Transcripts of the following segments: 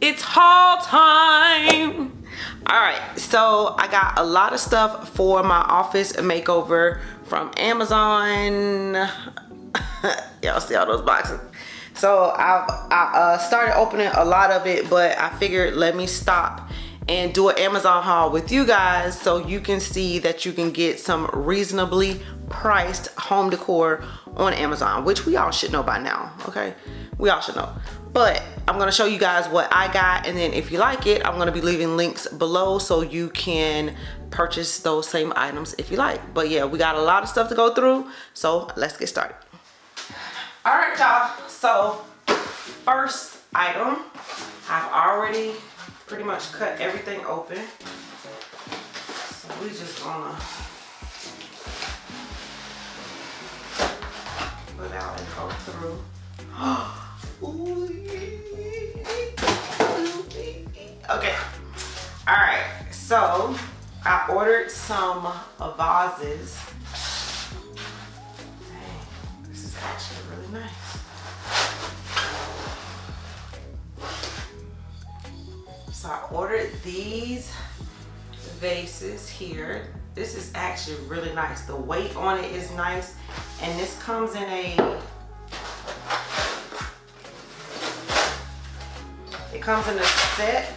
It's haul time. All right, so I got a lot of stuff for my office makeover from Amazon. Y'all see all those boxes? So I started opening a lot of it, but I figured let me stop and do an Amazon haul with you guys so you can see that you can get some reasonably priced home decor on Amazon, which we all should know by now, okay? We all should know. But I'm gonna show you guys what I got, and then if you like it, I'm gonna be leaving links below so you can purchase those same items if you like. But yeah, we got a lot of stuff to go through, so let's get started. All right, y'all, so first item, I've already pretty much cut everything open. So we just gonna put out and go through. Okay, all right, so I ordered some vases. Dang, this is actually really nice. So I ordered these vases here. This is actually really nice. The weight on it is nice, and this comes in a, it comes in a set.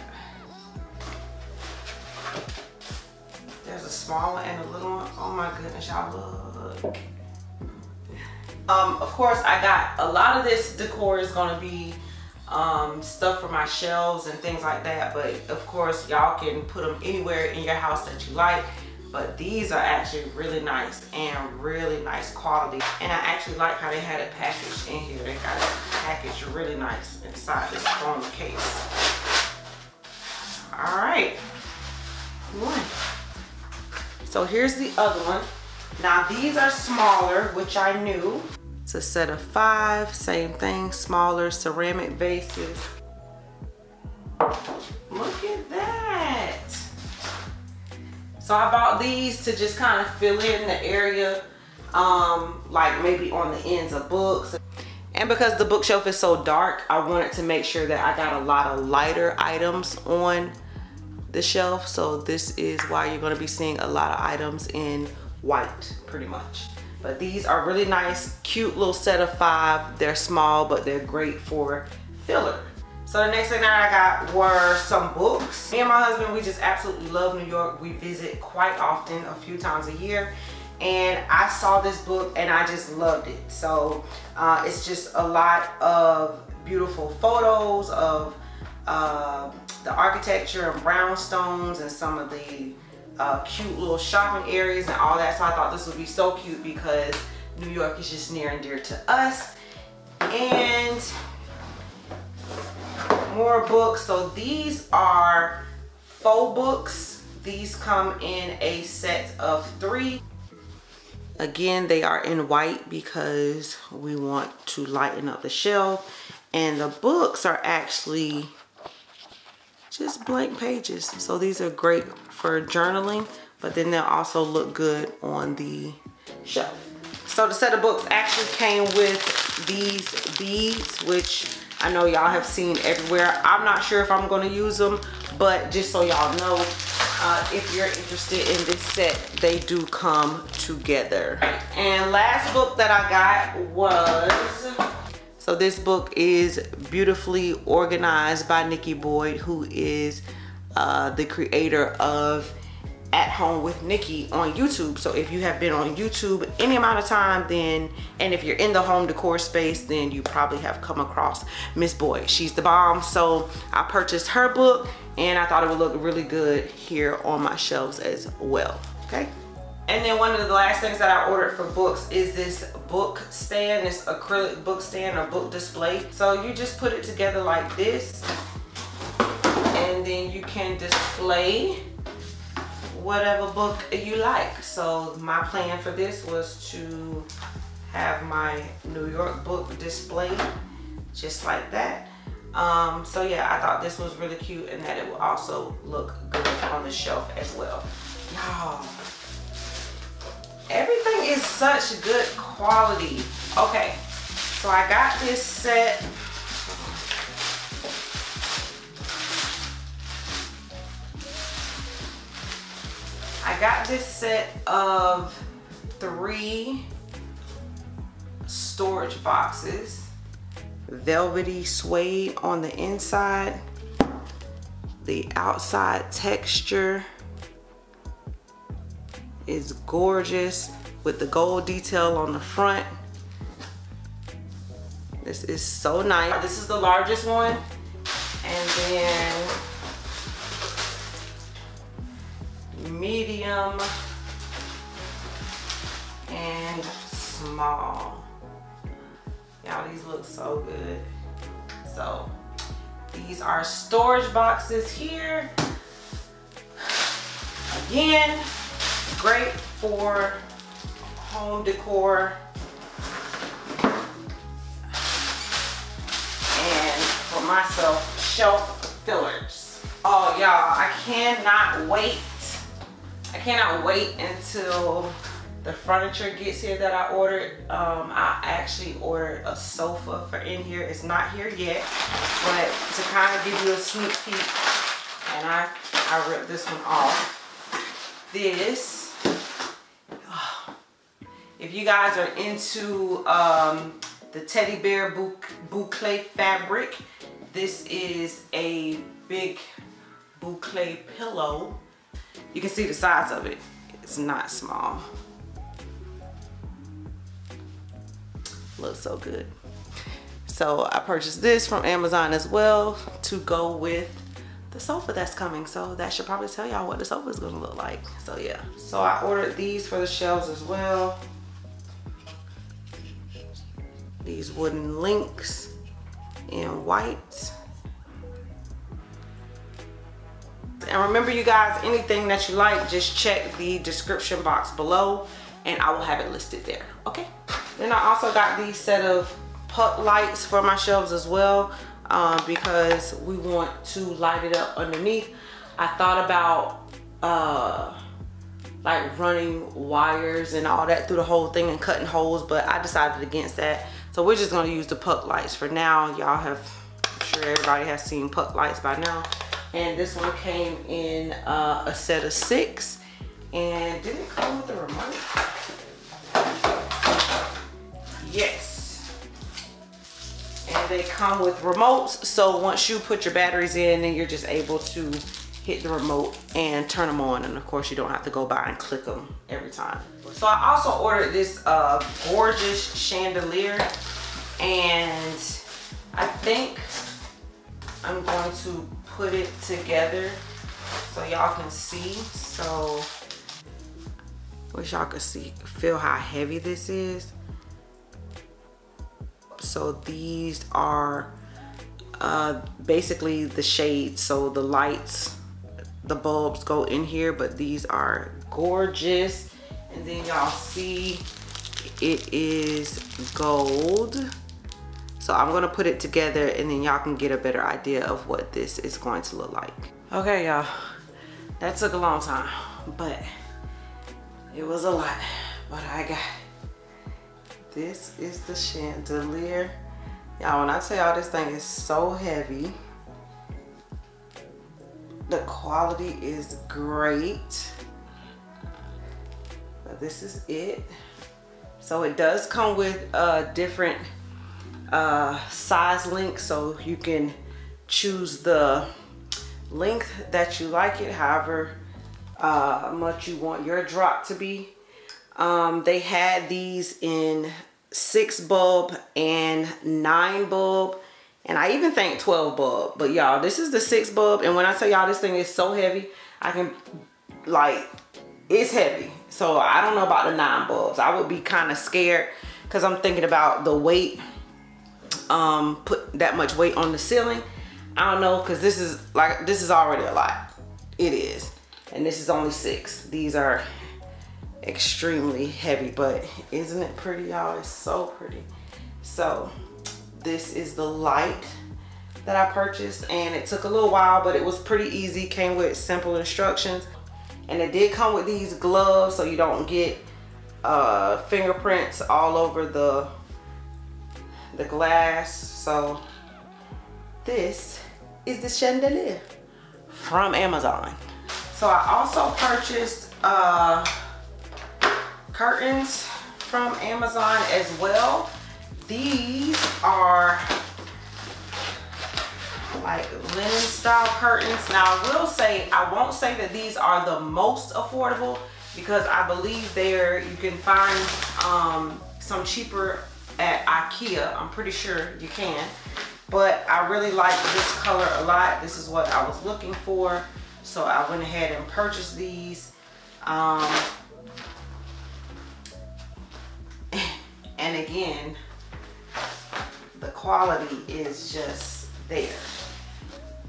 There's a small one and a little one. Oh my goodness, y'all look. Of course, I got a lot of this decor is gonna be stuff for my shelves and things like that, but of course y'all can put them anywhere in your house that you like. But these are actually really nice and really nice quality, and I actually like how they had it packaged in here. They got it packaged really nice inside this foam case. All right, so here's the other one. Now these are smaller, which I knew. It's a set of 5, same thing, smaller ceramic vases. Look at that. So I bought these to just kind of fill in the area, like maybe on the ends of books. And because the bookshelf is so dark, I wanted to make sure that I got a lot of lighter items on the shelf. So this is why you're gonna be seeing a lot of items in white, pretty much. But these are really nice, cute little set of 5. They're small, but they're great for filler. So the next thing that I got were some books. Me and my husband, we just absolutely love New York. We visit quite often, a few times a year. And I saw this book and I just loved it. So it's just a lot of beautiful photos of the architecture and brownstones and some of the cute little shopping areas and all that. So I thought this would be so cute because New York is just near and dear to us. And more books. So these are faux books. These come in a set of 3. Again, they are in white because we want to lighten up the shelf. And the books are actually just blank pages. So these are great for journaling, but then they'll also look good on the shelf. So the set of books actually came with these beads, which I know y'all have seen everywhere. I'm not sure if I'm gonna use them, but just so y'all know, if you're interested in this set, they do come together. And last book that I got was, so this book is Beautifully Organized by Nikki Boyd, who is the creator of At Home with Nikki on YouTube. So if you have been on YouTube any amount of time, then, and if you're in the home decor space, then you probably have come across Miss Boyd. She's the bomb. So I purchased her book and I thought it would look really good here on my shelves as well, okay? And then one of the last things that I ordered for books is this book stand, this acrylic book stand or book display. So you just put it together like this, and then you can display whatever book you like. So my plan for this was to have my New York book displayed just like that. So yeah, I thought this was really cute and that it would also look good on the shelf as well. Y'all, everything is such good quality. Okay, so I got this set. got this set of 3 storage boxes. Velvety suede on the inside. The outside texture is gorgeous with the gold detail on the front. This is so nice. This is the largest one. And then medium and small. Y'all, these look so good. So these are storage boxes here. Again, great for home decor and for myself, shelf fillers. Oh y'all, I cannot wait until the furniture gets here that I ordered. I actually ordered a sofa for in here. It's not here yet, but to kind of give you a sneak peek, and I ripped this one off. This, if you guys are into the teddy bear boucle fabric, this is a big boucle pillow. You can see the size of it. It's not small. Looks so good. So I purchased this from Amazon as well to go with the sofa that's coming. So that should probably tell y'all what the sofa is gonna look like. So yeah. So I ordered these for the shelves as well. These wooden links in white. And remember you guys, anything that you like, just check the description box below and I will have it listed there, okay? Then I also got these set of puck lights for my shelves as well, because we want to light it up underneath. I thought about like running wires and all that through the whole thing and cutting holes, but I decided against that. So we're just gonna use the puck lights for now. Y'all have, I'm sure everybody has seen puck lights by now. And this one came in a set of 6. And did it come with the remote? Yes. And they come with remotes. So once you put your batteries in, then you're just able to hit the remote and turn them on. And of course you don't have to go by and click them every time. So I also ordered this gorgeous chandelier. And I think I'm going to put it together so y'all can see. So wish y'all could feel how heavy this is. So these are basically the shades. So the lights, the bulbs go in here, but these are gorgeous. And then y'all see it is gold. So I'm gonna put it together and then y'all can get a better idea of what this is going to look like. Okay, y'all, that took a long time, but it was a lot, but I got it. This is the chandelier. Y'all, when I tell y'all this thing is so heavy, the quality is great. But this is it. So it does come with different size links, so you can choose the length that you like it, however much you want your drop to be. They had these in 6 bulb and 9 bulb, and I even think 12 bulb, but y'all, this is the 6 bulb, and when I tell y'all this thing is so heavy, I can, like, it's heavy. So I don't know about the 9 bulbs. I would be kind of scared because I'm thinking about the weight, put that much weight on the ceiling. I don't know, because this is already a lot. It is. And this is only 6. These are extremely heavy, but isn't it pretty, y'all? It's so pretty. So this is the light that I purchased, and it took a little while, but it was pretty easy. Came with simple instructions, and it did come with these gloves so you don't get fingerprints all over the glass. So this is the chandelier from Amazon. So I also purchased curtains from Amazon as well. These are like linen style curtains. Now I will say, I won't say that these are the most affordable, because I believe you can find some cheaper at IKEA. I'm pretty sure you can, but I really like this color a lot. This is what I was looking for, so I went ahead and purchased these. And again, the quality is just there.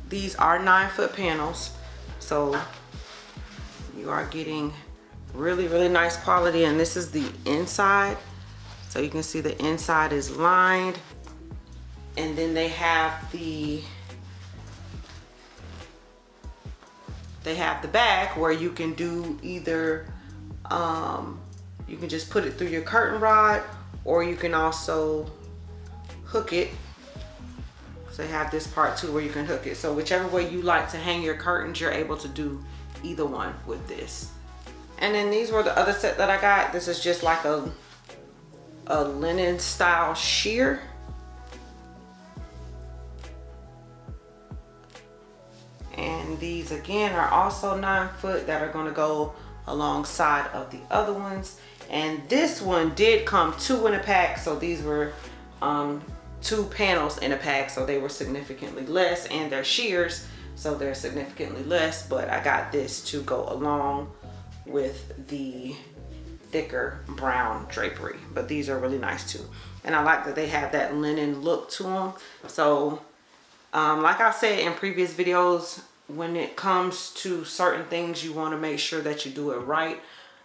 These are 9-foot panels, so you are getting really nice quality. And this is the inside, so you can see the inside is lined, and then they have the back where you can do either you can just put it through your curtain rod, or you can also hook it. So they have this part too where you can hook it. So whichever way you like to hang your curtains, you're able to do either one with this. And then these were the other set that I got. This is just like a linen style sheer. And these again are also 9-foot that are going to go alongside of the other ones. And this one did come 2 in a pack, so these were 2 panels in a pack, so they were significantly less, and they're shears, so they're significantly less. But I got this to go along with the thicker brown drapery. But these are really nice too, and I like that they have that linen look to them. So like I said in previous videos, when it comes to certain things, you want to make sure that you do it right.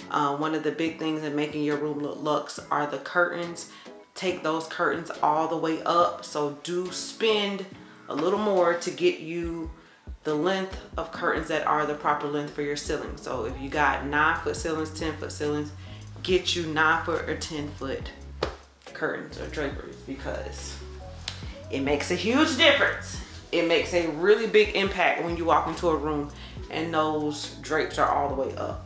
One of the big things in making your room look luxe are the curtains. Take those curtains all the way up, so do spend a little more to get you the length of curtains that are the proper length for your ceiling. So if you got 9-foot ceilings, 10-foot ceilings, get you 9-foot or 10-foot curtains or draperies, because it makes a huge difference. It makes a really big impact when you walk into a room and those drapes are all the way up.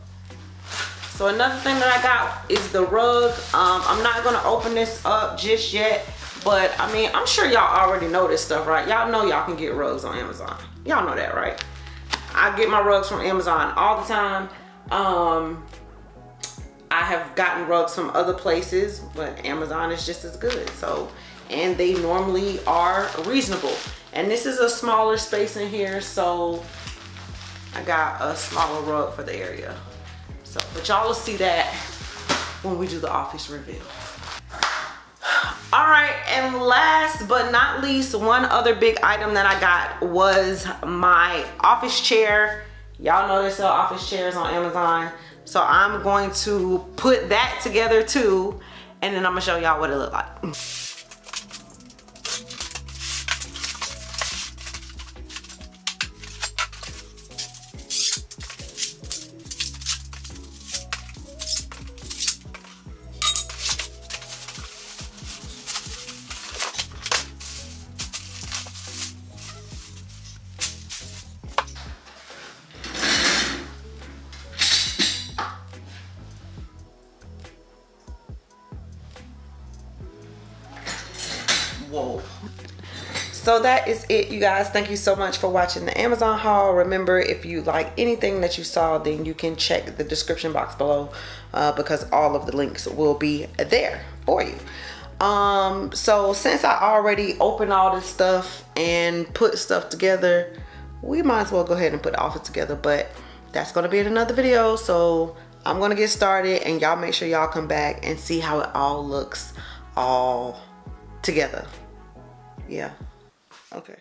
So another thing that I got is the rug. I'm not gonna open this up just yet, but I mean, I'm sure y'all already know this stuff, right? Y'all know y'all can get rugs on Amazon. Y'all know that, right? I get my rugs from Amazon all the time. I have gotten rugs from other places, but Amazon is just as good. So, and they normally are reasonable. And this is a smaller space in here, so I got a smaller rug for the area. So, but y'all will see that when we do the office reveal. All right, and last but not least, one other big item that I got was my office chair. Y'all know they sell office chairs on Amazon. So I'm going to put that together too, and then I'm gonna show y'all what it looked like. Whoa. So that is it, you guys. Thank you so much for watching the Amazon haul. Remember, if you like anything that you saw, then you can check the description box below, because all of the links will be there for you. So since I already opened all this stuff and put stuff together, we might as well go ahead and put the office together, but that's going to be in another video. So I'm going to get started, and y'all make sure y'all come back and see how it all looks all together. Yeah. Okay.